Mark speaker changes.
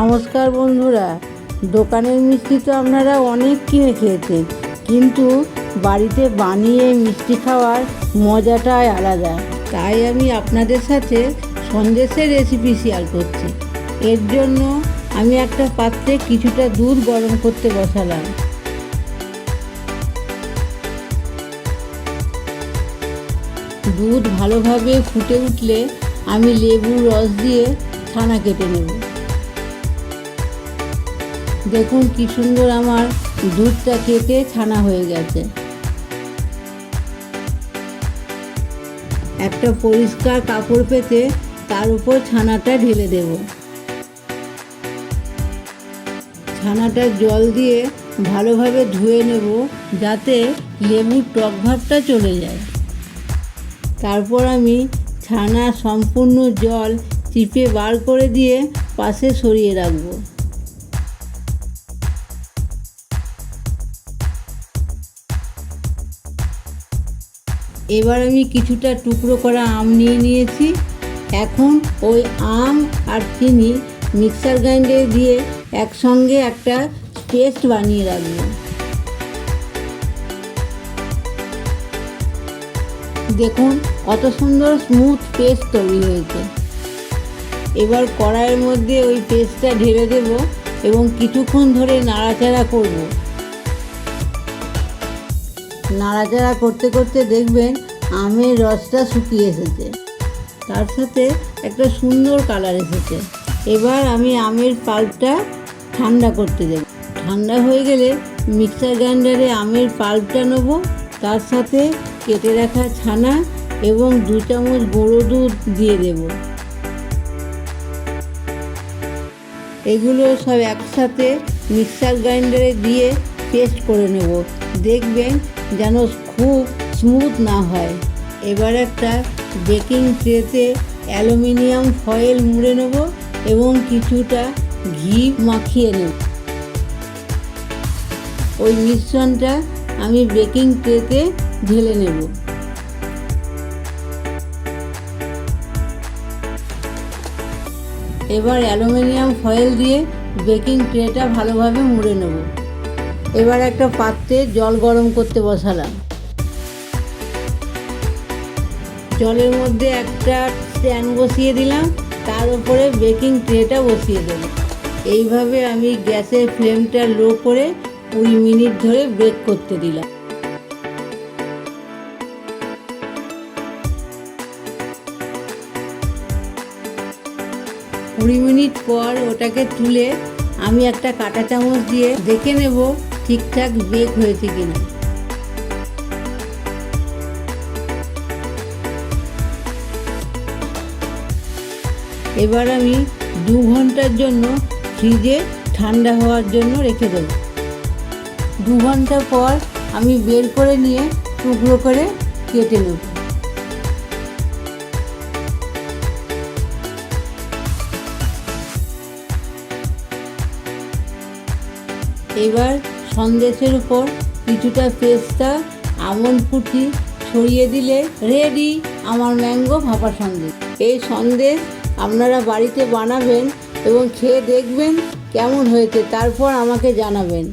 Speaker 1: নমস্কার বন্ধুরা, দোকানের মিষ্টি তো আপনারা অনেক কিনে খেয়েছেন, কিন্তু বাড়িতে বানিয়ে মিষ্টি খাওয়ার মজাটাই আলাদা। তাই আমি আপনাদের সাথে সন্দেশের রেসিপি শেয়ার করছি। এর জন্য আমি একটা পাত্রে কিছুটা দুধ গরম করতে বসালাম। দুধ ভালোভাবে ফুটে উঠলে আমি লেবুর রস দিয়ে ছানা কেটে নেব। দেখুন কি সুন্দর আমার দুধটা কেটে ছানা হয়ে গেছে। একটা পরিষ্কার কাপড় পেতে তার উপর ছানাটা ঢেলে দেব। ছানাটা জল দিয়ে ভালোভাবে ধুয়ে নেব, যাতে লেবুর টক ভাবটা চলে যায়। তারপর আমি ছানা সম্পূর্ণ জল চিপে বার করে দিয়ে পাশে সরিয়ে রাখবো। এবার আমি কিছুটা টুকরো করা আম নিয়ে নিয়েছি। এখন ওই আম আর চিনি মিক্সার গ্রাইন্ডারে দিয়ে একসঙ্গে একটা পেস্ট বানিয়ে রাখবো। দেখুন কত সুন্দর স্মুথ পেস্ট তৈরি হয়েছে। এবার কড়াইয়ের মধ্যে ওই পেস্টটা ঢেলে দেব এবং কিছুক্ষণ ধরে নাড়াচাড়া করব। নাড়াচাড়া করতে করতে দেখবেন আমের রসটা শুকিয়ে এসেছে, তার সাথে একটা সুন্দর কালার এসেছে। এবার আমি আমের পাল্পটা ঠান্ডা করতে দেব। ঠান্ডা হয়ে গেলে মিক্সার গ্রাইন্ডারে আমের পাল্পটা নেব, তার সাথে কেটে রাখা ছানা এবং 2 চামচ গুঁড়ো দুধ দিয়ে দেব। এগুলো সব একসাথে মিক্সার গ্রাইন্ডারে দিয়ে পেস্ট করে নেব। দেখবেন যেন খুব স্মুথ না হয়। এবার একটা বেকিং ট্রেতে অ্যালুমিনিয়াম ফয়েল মুড়ে নেব এবং কিছুটা ঘি মাখিয়ে নেব। ওই মিশ্রণটা আমি বেকিং ট্রেতে ঢেলে নেব। এবার অ্যালুমিনিয়াম ফয়েল দিয়ে বেকিং ট্রেটা ভালোভাবে মুড়ে নেব। এবার একটা পাত্রে জল গরম করতে বসালাম। জলের মধ্যে একটা স্ট্যান্ড বসিয়ে দিলাম, তার উপরে বেকিং ট্রেটা বসিয়ে দেব। এইভাবে আমি গ্যাসের ফ্লেমটা লো করে 20 মিনিট ধরে বেক করতে দিলাম। কুড়ি মিনিট পর ওটাকে তুলে আমি একটা কাঁটা চামচ দিয়ে দেখে নেব ঠিকঠাক বেক হয়েছে কিনা। এবার আমি 2 ঘন্টার জন্য ফ্রিজে ঠান্ডা হওয়ার জন্য রেখে দেব। 2 ঘন্টা পর আমি বের করে নিয়ে টুকরো করে কেটে নেব। এবার সন্দেশের উপর কিছুটা পেস্তা, আমন্ড ফুটি ছড়িয়ে দিলে রেডি আমার ম্যাঙ্গো ভাপা সন্দেশ। এই সন্দেশ আপনারা বাড়িতে বানাবেন এবং খেয়ে দেখবেন কেমন হয়েছে, তারপর আমাকে জানাবেন।